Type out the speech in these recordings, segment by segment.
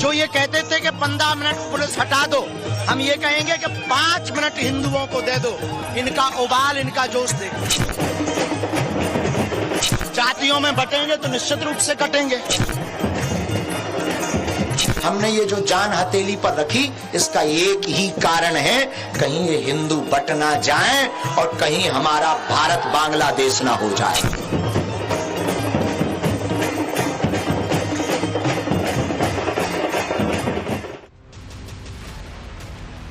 जो ये कहते थे कि 15 मिनट पुलिस हटा दो, हम ये कहेंगे कि 5 मिनट हिंदुओं को दे दो, इनका उबाल, इनका जोश देखो। जातियों में बटेंगे तो निश्चित रूप से कटेंगे। हमने ये जो जान हथेली पर रखी, इसका एक ही कारण है, कहीं ये हिंदू बट ना जाएं और कहीं हमारा भारत बांग्लादेश ना हो जाए।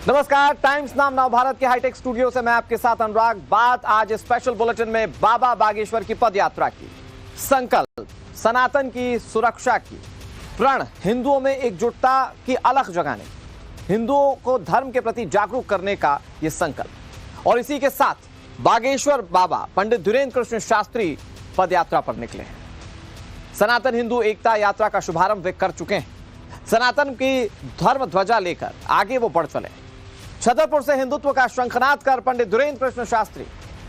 नमस्कार, टाइम्स नाम नव भारत के हाईटेक स्टूडियो से मैं आपके साथ अनुराग। बात आज स्पेशल बुलेटिन में बाबा बागेश्वर की पदयात्रा की, संकल्प, सनातन की सुरक्षा की, प्रण, हिंदुओं में एकजुटता की अलख जगाने, हिंदुओं को धर्म के प्रति जागरूक करने का यह संकल्प। और इसी के साथ बागेश्वर बाबा पंडित धीरेन्द्र कृष्ण शास्त्री पदयात्रा पर निकले हैं। सनातन हिंदू एकता यात्रा का शुभारंभ वे कर चुके हैं। सनातन की धर्म ध्वजा लेकर आगे वो बढ़ चले। छतरपुर से हिंदुत्व का शंखनाद कर पंडित धीरेन्द्र कृष्ण शास्त्री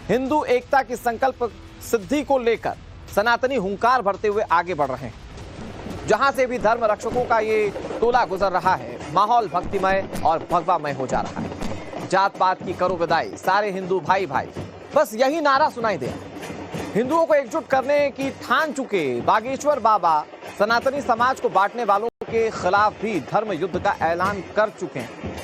हिंदू एकता की संकल्प सिद्धि को लेकर सनातनी हुंकार भरते हुए आगे बढ़ रहे हैं। जहां से भी धर्म रक्षकों का ये टोला गुजर रहा है, माहौल भक्तिमय और भगवामय हो जा रहा है। जात पात की करो विदाई, सारे हिंदू भाई भाई, बस यही नारा सुनाई दे। हिंदुओं को एकजुट करने की ठान चुके बागेश्वर बाबा सनातनी समाज को बांटने वालों के खिलाफ भी धर्म युद्ध का ऐलान कर चुके हैं।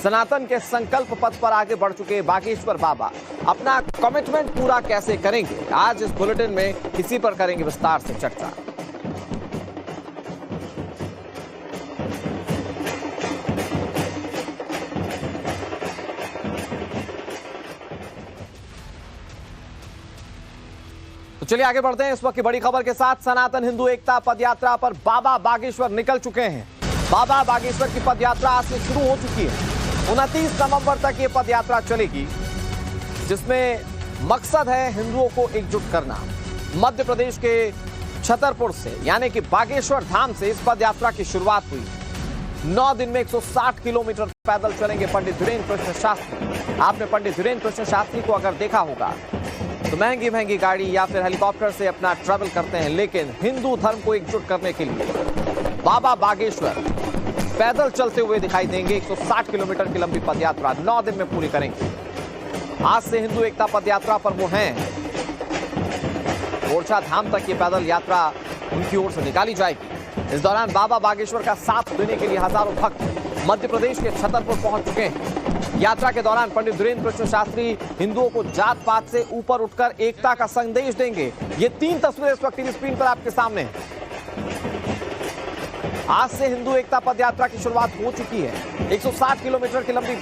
सनातन के संकल्प पथ पर आगे बढ़ चुके बागेश्वर बाबा अपना कमिटमेंट पूरा कैसे करेंगे, आज इस बुलेटिन में इसी पर करेंगे विस्तार से चर्चा। तो चलिए आगे बढ़ते हैं। इस वक्त की बड़ी खबर के साथ सनातन हिंदू एकता पदयात्रा पर बाबा बागेश्वर निकल चुके हैं। बाबा बागेश्वर की पदयात्रा आज से शुरू हो चुकी है। 29 नवंबर तक ये पदयात्रा चलेगी, जिसमें मकसद है हिंदुओं को एकजुट करना। मध्य प्रदेश के छतरपुर से यानी कि बागेश्वर धाम से इस पदयात्रा की शुरुआत हुई। 9 दिन में 160 किलोमीटर पैदल चलेंगे पंडित धीरेन्द्र कृष्ण शास्त्री। आपने पंडित धीरेन्द्र कृष्ण शास्त्री को अगर देखा होगा तो महंगी महंगी गाड़ी या फिर हेलीकॉप्टर से अपना ट्रैवल करते हैं, लेकिन हिंदू धर्म को एकजुट करने के लिए बाबा बागेश्वर पैदल चलते हुए दिखाई देंगे। 160 किलोमीटर की लंबी पदयात्रा 9 दिन में पूरी करेंगे। आज से हिंदू एकता पदयात्रा पर वो हैं। ओरछा धाम तक ये पैदल यात्रा उनकी ओर से निकाली जाएगी। इस दौरान बाबा बागेश्वर का साथ देने के लिए हजारों भक्त मध्य प्रदेश के छतरपुर पहुंच चुके हैं। यात्रा के दौरान पंडित धीरेन्द्र कृष्ण शास्त्री हिंदुओं को जात पात से ऊपर उठकर एकता का संदेश देंगे। ये 3 तस्वीरें इस वक्त टीवी स्क्रीन पर आपके सामने हैं। आज से हिंदू एकता पदयात्रा की शुरुआत हो चुकी है। 160 किलोमीटर की लंबी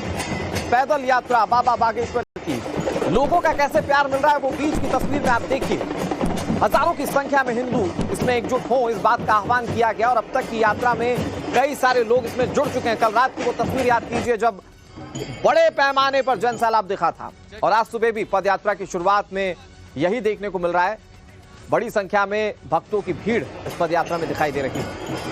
पैदल यात्रा बाबा बागेश्वर की। लोगों का कैसे प्यार मिल रहा है वो बीच की तस्वीर में आप देखिए। हजारों की संख्या में हिंदू इसमें एकजुट हो, इस बात का आह्वान किया गया और अब तक की यात्रा में कई सारे लोग इसमें जुड़ चुके हैं। कल रात की वो तस्वीर याद कीजिए जब बड़े पैमाने पर जन सैलाब दिखा था, और आज सुबह भी पदयात्रा की शुरुआत में यही देखने को मिल रहा है। बड़ी संख्या में भक्तों की भीड़ इस पदयात्रा में दिखाई दे रही है।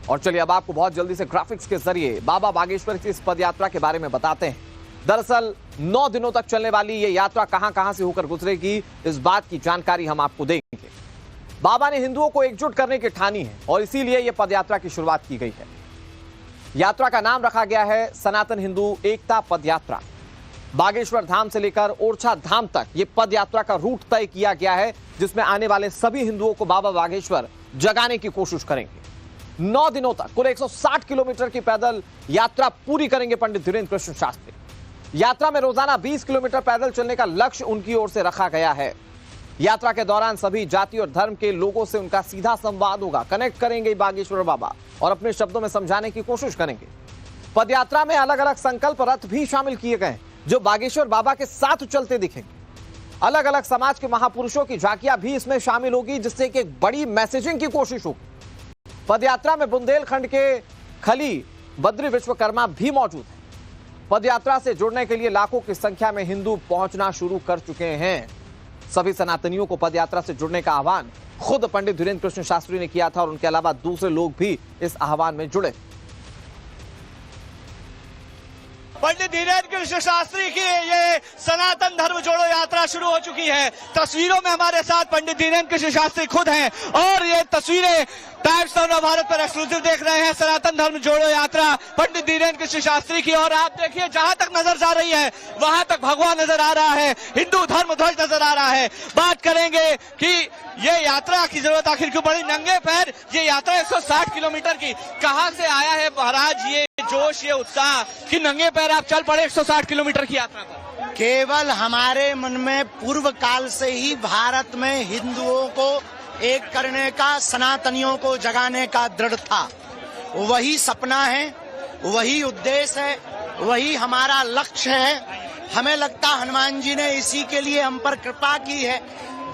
और चलिए अब आपको बहुत जल्दी से ग्राफिक्स के जरिए बाबा बागेश्वर की इस पदयात्रा के बारे में बताते हैं। दरअसल 9 दिनों तक चलने वाली ये यात्रा कहां-कहां से होकर गुजरेगी, इस बात की जानकारी हम आपको देंगे। बाबा ने हिंदुओं को एकजुट करने की ठानी है और इसीलिए यह पदयात्रा की शुरुआत की गई है। यात्रा का नाम रखा गया है सनातन हिंदू एकता पदयात्रा। बागेश्वर धाम से लेकर ओरछा धाम तक ये पदयात्रा का रूट तय किया गया है, जिसमें आने वाले सभी हिंदुओं को बाबा बागेश्वर जगाने की कोशिश करेंगे। 9 दिनों तक कुल 160 किलोमीटर की पैदल यात्रा पूरी करेंगे पंडित धीरेन्द्र कृष्ण शास्त्री। यात्रा में रोजाना 20 किलोमीटर पैदल चलने का लक्ष्य उनकी ओर से रखा गया है। यात्रा के दौरान सभी जाति और धर्म के लोगों से उनका सीधा संवाद होगा, कनेक्ट करेंगे बागेश्वर बाबा और अपने शब्दों में समझाने की कोशिश करेंगे। पदयात्रा में अलग अलग संकल्प रथ भी शामिल किए गए जो बागेश्वर बाबा के साथ चलते दिखेंगे। अलग अलग समाज के महापुरुषों की झांकियां भी इसमें शामिल होगी, जिससे कि एक बड़ी मैसेजिंग की कोशिश होगी। पदयात्रा में बुंदेलखंड के खली बद्री विश्वकर्मा भी मौजूद हैं। पदयात्रा से जुड़ने के लिए लाखों की संख्या में हिंदू पहुंचना शुरू कर चुके हैं। सभी सनातनियों को पदयात्रा से जुड़ने का आह्वान खुद पंडित धीरेन्द्र कृष्ण शास्त्री ने किया था और उनके अलावा दूसरे लोग भी इस आह्वान में जुड़े। पंडित धीरेन्द्र कृष्ण शास्त्री की ये सनातन धर्म जोड़ो यात्रा शुरू हो चुकी है। तस्वीरों में हमारे साथ पंडित धीरेन्द्र कृष्ण शास्त्री खुद हैं और ये तस्वीरें टाइम्स ऑफ भारत पर एक्सक्लूसिव देख रहे हैं। सनातन धर्म जोड़ो यात्रा पंडित धीरेन्द्र कृष्ण शास्त्री की, और आप देखिए जहां तक नजर जा रही है वहां तक भगवा नजर आ रहा है, हिंदू धर्म ध्वज नजर आ रहा है। बात करेंगे कि ये यात्रा की जरूरत आखिर क्यों पड़ी। नंगे पैर ये यात्रा 160 किलोमीटर की, कहां से आया है महाराज ये जोश, ये उत्साह कि नंगे पैर आप चल पड़े 160 किलोमीटर की यात्रा पर? केवल हमारे मन में पूर्व काल से ही भारत में हिंदुओं को एक करने का, सनातनियों को जगाने का दृढ़ था। वही सपना है, वही उद्देश्य है, वही हमारा लक्ष्य है। हमें लगता हनुमान जी ने इसी के लिए हम पर कृपा की है।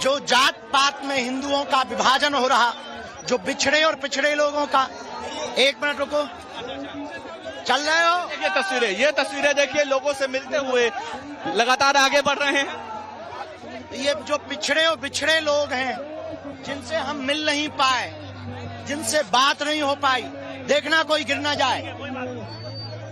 जो जात पात में हिंदुओं का विभाजन हो रहा, जो बिछड़े और पिछड़े लोगों का, एक मिनट रुको, चल रहे हो? ये तस्वीरें देखिए, लोगों से मिलते हुए लगातार आगे बढ़ रहे हैं। ये जो पिछड़े और बिछड़े लोग हैं, जिनसे हम मिल नहीं पाए, जिनसे बात नहीं हो पाई, देखना कोई गिर ना जाए,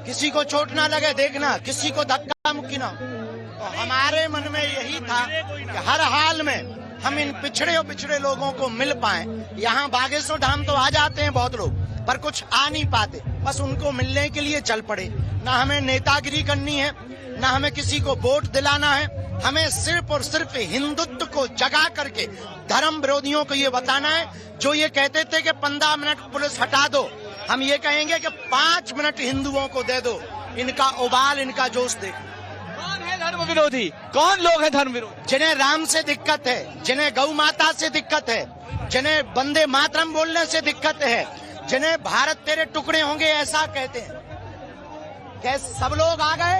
किसी को चोट ना लगे, देखना किसी को धक्का मुक्की ना। तो हमारे मन में यही था कि हर हाल में हम इन पिछड़े और बिछड़े लोगों को मिल पाए। यहाँ बागेश्वर धाम तो आ जाते हैं बहुत लोग, पर कुछ आ नहीं पाते, बस उनको मिलने के लिए चल पड़े। ना हमें नेतागिरी करनी है, ना हमें किसी को वोट दिलाना है, हमें सिर्फ और सिर्फ हिंदुत्व को जगा करके धर्म विरोधियों को ये बताना है। जो ये कहते थे कि 15 मिनट पुलिस हटा दो, हम ये कहेंगे कि 5 मिनट हिंदुओं को दे दो, इनका उबाल, इनका जोश देखो। कौन है धर्म विरोधी? कौन लोग हैं धर्म विरोधी? जिन्हें राम से दिक्कत है, जिन्हें गौ माता से दिक्कत है, जिन्हें वंदे मातरम बोलने से दिक्कत है, जिन्हें भारत तेरे टुकड़े होंगे ऐसा कहते हैं। क्या सब लोग आ गए?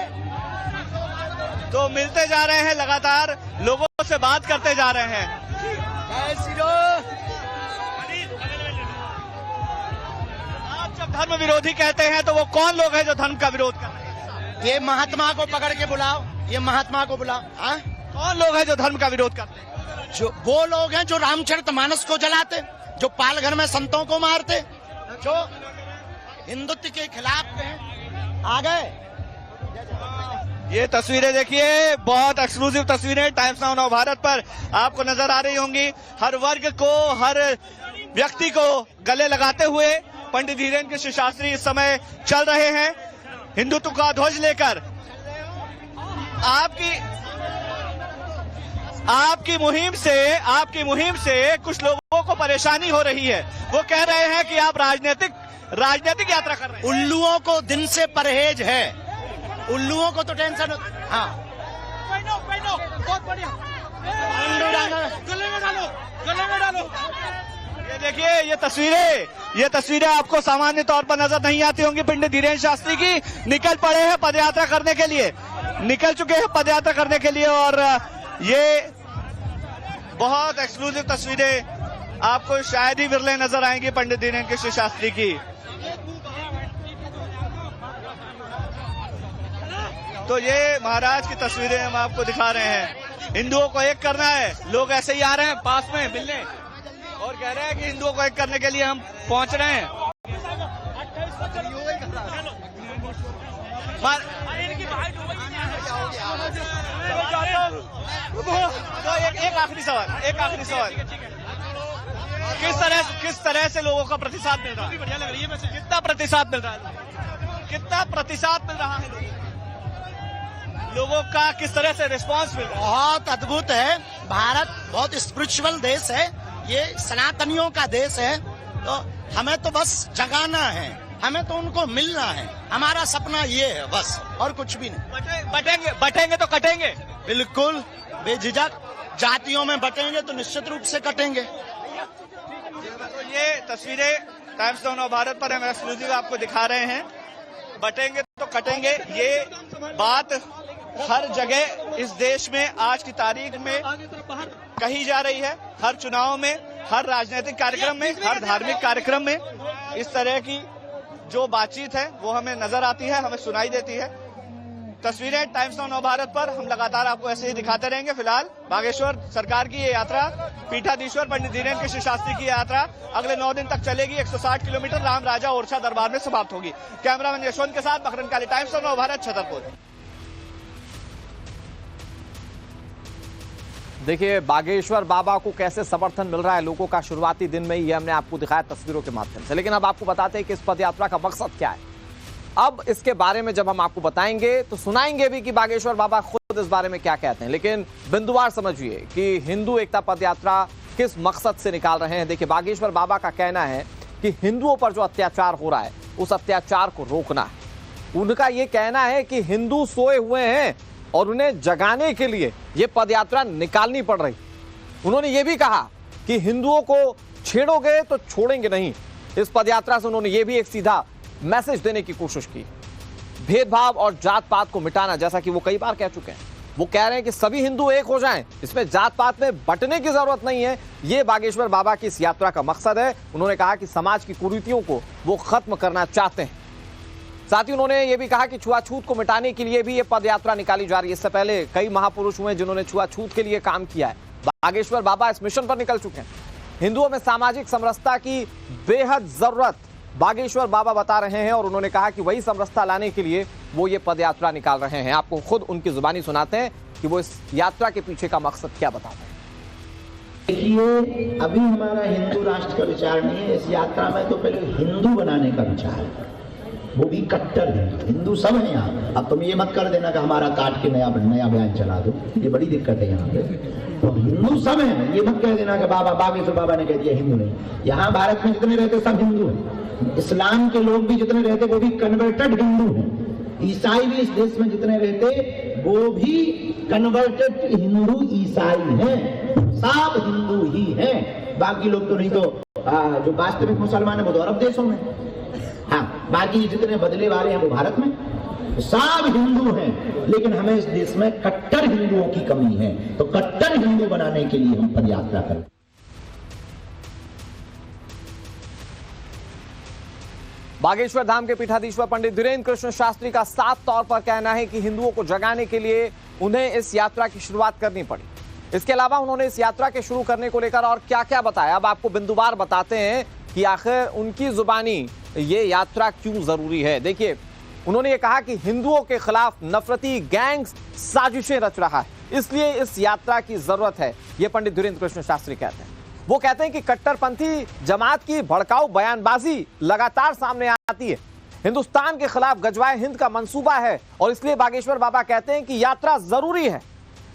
तो मिलते जा रहे हैं, लगातार लोगों से बात करते जा रहे हैं। आप जब धर्म विरोधी कहते हैं तो वो कौन लोग हैं जो धर्म का विरोध कर रहे हैं? ये महात्मा को पकड़ के बुलाओ, ये महात्मा को बुलाओ। हाँ, कौन लोग हैं जो धर्म का विरोध करते हैं? जो वो लोग हैं जो रामचरितमानस को जलाते, जो पालघर में संतों को मारते, जो हिंदुत्व के खिलाफ हैं। आ गए? ये तस्वीरें देखिए, बहुत एक्सक्लूसिव तस्वीरें टाइम्स नाउ भारत पर आपको नजर आ रही होंगी। हर वर्ग को, हर व्यक्ति को गले लगाते हुए पंडित धीरेन्द्र कृष्ण शास्त्री इस समय चल रहे हैं हिंदुत्व का ध्वज लेकर। आपकी मुहिम से कुछ लोगों को परेशानी हो रही है। वो कह रहे हैं कि आप राजनीतिक यात्रा कर रहे हैं। उल्लुओं को दिन से परहेज है, उल्लुओं को तो टेंशन। हाँ, बहुत बढ़िया, गले में डालो। ये देखिए, ये तस्वीरें आपको सामान्य तौर पर नजर नहीं आती होंगी। पंडित धीरेन्द्र शास्त्री की निकल पड़े हैं पदयात्रा करने के लिए, निकल चुके हैं पदयात्रा करने के लिए, और ये बहुत एक्सक्लूसिव तस्वीरें आपको शायद ही विरले नजर आएंगी पंडित धीरेन्द्र कृष्ण शास्त्री की। तो ये महाराज की तस्वीरें हम आपको दिखा रहे हैं। हिंदुओं को एक करना है, लोग ऐसे ही आ रहे हैं पास में मिलने और कह रहे हैं कि हिंदुओं को एक करने के लिए हम पहुंच रहे हैं। तो एक आखिरी सवाल, किस तरह से लोगों का प्रतिसाद मिल रहा है? बढ़िया लग रही है। कितना प्रतिसाद मिल रहा है लोगों का, किस तरह से रिस्पांस मिल रहा है? बहुत अद्भुत है। भारत बहुत स्पिरिचुअल देश है, ये सनातनियों का देश है। तो हमें तो बस जगाना है, हमें तो उनको मिलना है। हमारा सपना ये है बस, और कुछ भी नहीं। बटेंगे तो कटेंगे। बिल्कुल बेझिझक, जातियों में बटेंगे तो निश्चित रूप से कटेंगे। तो ये तस्वीरें टाइम्स नाउ भारत पर हम एक्सक्लूसिव आपको दिखा रहे हैं। बटेंगे तो कटेंगे, ये बात हर जगह इस देश में आज की तारीख में कही जा रही है। हर चुनाव में, हर राजनीतिक कार्यक्रम में, हर धार्मिक कार्यक्रम में इस तरह की जो बातचीत है वो हमें नजर आती है, हमें सुनाई देती है। तस्वीरें टाइम्स ऑफ नव भारत पर हम लगातार आपको ऐसे ही दिखाते रहेंगे। फिलहाल बागेश्वर सरकार की ये यात्रा, पीठाधीश्वर पंडित धीरेन्द्र कृष्ण शास्त्री की यात्रा अगले 9 दिन तक चलेगी। 160 किलोमीटर राम राजा ओरछा दरबार में समाप्त होगी। कैमरामैन यशवंत के साथ बकरन काली, टाइम्स ऑफ नव भारत, छतरपुर। देखिए बागेश्वर बाबा को कैसे समर्थन मिल रहा है लोगों का शुरुआती दिन में, ये हमने आपको दिखाया तस्वीरों के माध्यम से। लेकिन अब आपको बताते हैं कि इस पद यात्रा का मकसद क्या है। अब इसके बारे में जब हम आपको बताएंगे तो सुनाएंगे भी कि बागेश्वर बाबा खुद इस बारे में क्या कहते हैं। लेकिन बिंदुवार समझिए कि हिंदू एकता पद यात्रा किस मकसद से निकाल रहे हैं। देखिए बागेश्वर बाबा का कहना है कि हिंदुओं पर जो अत्याचार हो रहा है उस अत्याचार को रोकना है। उनका यह कहना है कि हिंदू सोए हुए हैं और उन्हें जगाने के लिए यह पदयात्रा निकालनी पड़ रही। उन्होंने यह भी कहा कि हिंदुओं को छेड़ोगे तो छोड़ेंगे नहीं। इस पदयात्रा से उन्होंने यह भी एक सीधा मैसेज देने की कोशिश की, भेदभाव और जात पात को मिटाना, जैसा कि वो कई बार कह चुके हैं। वो कह रहे हैं कि सभी हिंदू एक हो जाएं, इसमें जात पात में बंटने की जरूरत नहीं है। ये बागेश्वर बाबा की इस यात्रा का मकसद है। उन्होंने कहा कि समाज की कुरीतियों को वो खत्म करना चाहते हैं। साथ ही उन्होंने ये भी कहा कि छुआछूत को मिटाने के लिए भी ये पद यात्रा निकाली जा रही है। इससे पहले कई महापुरुष हुए जिन्होंने छुआछूत के लिए काम किया है। बागेश्वर बाबा इस मिशन पर निकल चुके हैं। हिंदुओं में सामाजिक समरसता की बेहद जरूरत बागेश्वर बाबा बता रहे हैं और उन्होंने कहा कि वही समरसता लाने के लिए वो ये पद यात्रा निकाल रहे हैं। आपको खुद उनकी जुबानी सुनाते हैं कि वो इस यात्रा के पीछे का मकसद क्या बताते हैं। देखिए अभी हमारा हिंदू राष्ट्र का विचार नहीं है। इस यात्रा में तो पहले हिंदू बनाने का विचार है, वो भी कट्टर हिंदू सब है यहाँ। अब तुम ये मत कर देना कि हमारा काट के नया बयान चला दो, ये बड़ी दिक्कत है यहाँ पे। तो हिंदू सब है, ये मत कह देना कि बाबा बागेश्वर बाबा ने कह दिया हिंदू नहीं। यहाँ भारत में जितने रहते सब हिंदू हैं। इस्लाम के लोग भी जितने रहते वो भी कन्वर्टेड हिंदू हैं। ईसाई भी इस देश में जितने रहते वो भी कन्वर्टेड हिंदू ईसाई हैं। सब हिंदू ही हैं। बाकी लोग तो नहीं, तो जो वास्तविक मुसलमान है वो तो अरब देशों में, हाँ बाकी जितने बदले वाले हैं वो भारत में। सब हिंदू हैं, लेकिन हमें इस देश में कट्टर हिंदुओं की कमी है। तो कट्टर हिंदू बनाने के लिए हम पदयात्रा करें। बागेश्वर धाम के पीठाधीश्वर पंडित धीरेन्द्र कृष्ण शास्त्री का साफ तौर पर कहना है कि हिंदुओं को जगाने के लिए उन्हें इस यात्रा की शुरुआत करनी पड़ी। इसके अलावा उन्होंने इस यात्रा के शुरू करने को लेकर और क्या क्या बताया, अब आपको बिंदुवार बताते हैं कि आखिर उनकी जुबानी ये यात्रा क्यों जरूरी है। देखिए उन्होंने ये कहा कि हिंदुओं के खिलाफ नफरती गैंग्स साजिशें रच रहा है, इसलिए इस यात्रा की जरूरत है। ये पंडित धीरेन्द्र कृष्ण शास्त्री कहते हैं। वो कहते हैं कि कट्टरपंथी जमात की भड़काऊ बयानबाजी लगातार सामने आती है। हिंदुस्तान के खिलाफ गजवाए हिंद का मंसूबा है और इसलिए बागेश्वर बाबा कहते हैं कि यात्रा जरूरी है।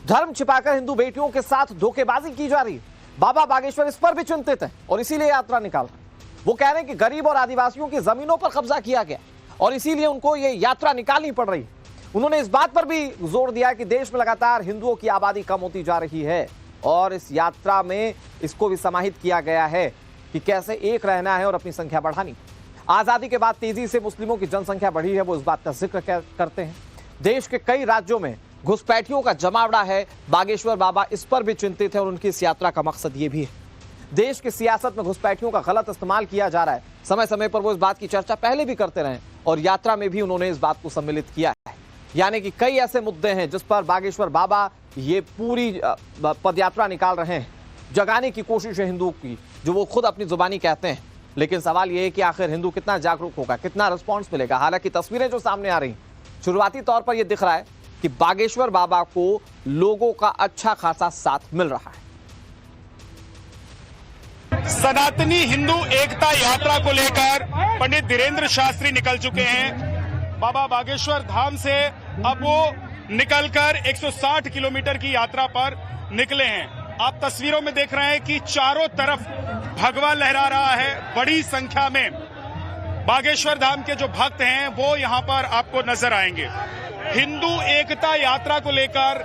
धर्म छिपाकर हिंदू बेटियों के साथ धोखेबाजी की जा रही है। बाबा बागेश्वर इस पर भी चिंतित हैं और इसीलिए यात्रा निकाल रहे हैं। वो कह रहे हैं कि गरीब और आदिवासियों की जमीनों पर कब्जा किया गया और इसीलिए उनको ये यात्रा निकालनी पड़ रही है। उन्होंने इस बात पर भी जोर दिया कि देश में लगातार हिंदुओं की आबादी कम होती जा रही है और इस यात्रा में इसको भी समाहित किया गया है कि कैसे एक रहना है और अपनी संख्या बढ़ानी। आजादी के बाद तेजी से मुस्लिमों की जनसंख्या बढ़ी है, वो इस बात का जिक्र करते हैं। देश के कई राज्यों में घुसपैठियों का जमावड़ा है। बागेश्वर बाबा इस पर भी चिंतित है और उनकी इस यात्रा का मकसद ये भी है। देश की सियासत में घुसपैठियों का गलत इस्तेमाल किया जा रहा है। समय समय पर वो इस बात की चर्चा पहले भी करते रहे और यात्रा में भी उन्होंने इस बात को सम्मिलित किया है। यानी कि कई ऐसे मुद्दे हैं जिस पर बागेश्वर बाबा ये पूरी पदयात्रा निकाल रहे हैं। जगाने की कोशिश है हिंदुओं की, जो वो खुद अपनी जुबानी कहते हैं। लेकिन सवाल ये है कि आखिर हिंदू कितना जागरूक होगा, कितना रिस्पॉन्स मिलेगा। हालांकि तस्वीरें जो सामने आ रही शुरुआती तौर पर यह दिख रहा है कि बागेश्वर बाबा को लोगों का अच्छा खासा साथ मिल रहा है। सनातनी हिंदू एकता यात्रा को लेकर पंडित धीरेन्द्र शास्त्री निकल चुके हैं। बाबा बागेश्वर धाम से अब वो निकलकर 160 किलोमीटर की यात्रा पर निकले हैं। आप तस्वीरों में देख रहे हैं कि चारों तरफ भगवा लहरा रहा है। बड़ी संख्या में बागेश्वर धाम के जो भक्त हैं वो यहां पर आपको नजर आएंगे। हिंदू एकता यात्रा को लेकर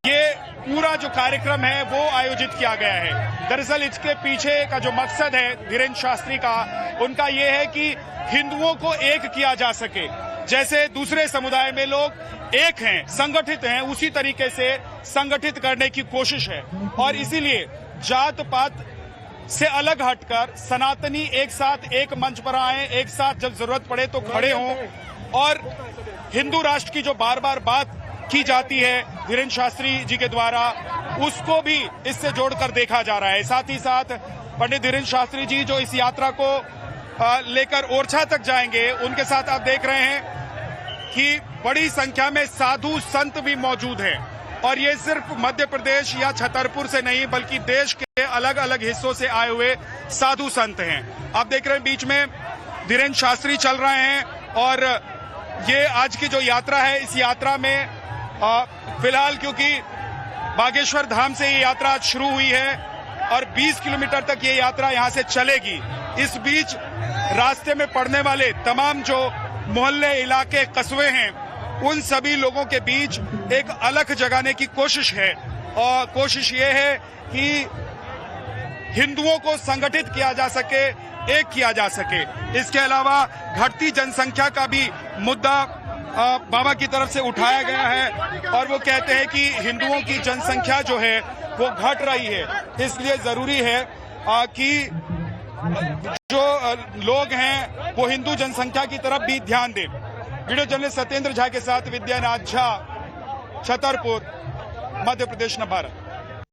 ये पूरा जो कार्यक्रम है वो आयोजित किया गया है। दरअसल इसके पीछे का जो मकसद है धीरेन्द्र शास्त्री का, उनका ये है कि हिंदुओं को एक किया जा सके। जैसे दूसरे समुदाय में लोग एक हैं, संगठित हैं, उसी तरीके से संगठित करने की कोशिश है। और इसीलिए जात पात से अलग हटकर सनातनी एक साथ एक मंच पर आए, एक साथ जब जरूरत पड़े तो खड़े हों और हिंदू राष्ट्र की जो बार बार बात की जाती है धीरेन्द्र शास्त्री जी के द्वारा, उसको भी इससे जोड़कर देखा जा रहा है। साथ ही साथ पंडित धीरेन्द्र शास्त्री जी जो इस यात्रा को लेकर ओरछा तक जाएंगे, उनके साथ आप देख रहे हैं कि बड़ी संख्या में साधु संत भी मौजूद हैं। और ये सिर्फ मध्य प्रदेश या छतरपुर से नहीं बल्कि देश के अलग अलग हिस्सों से आए हुए साधु संत हैं। आप देख रहे हैं बीच में धीरेन्द्र शास्त्री चल रहे हैं और ये आज की जो यात्रा है, इस यात्रा में फिलहाल क्योंकि बागेश्वर धाम से ये यात्रा आज शुरू हुई है और 20 किलोमीटर तक ये यात्रा यहाँ से चलेगी। इस बीच रास्ते में पड़ने वाले तमाम जो मोहल्ले, इलाके, कस्बे हैं, उन सभी लोगों के बीच एक अलख जगाने की कोशिश है और कोशिश ये है कि हिंदुओं को संगठित किया जा सके, एक किया जा सके। इसके अलावा घटती जनसंख्या का भी मुद्दा बाबा की तरफ से उठाया गया है और वो कहते हैं कि हिंदुओं की जनसंख्या जो है वो घट रही है, इसलिए जरूरी है कि जो लोग हैं वो हिंदू जनसंख्या की तरफ भी ध्यान दें। वीडियो जर्नलिस्ट सत्येंद्र झा के साथ विद्यानाथ झा, छतरपुर, मध्य प्रदेश, भारत।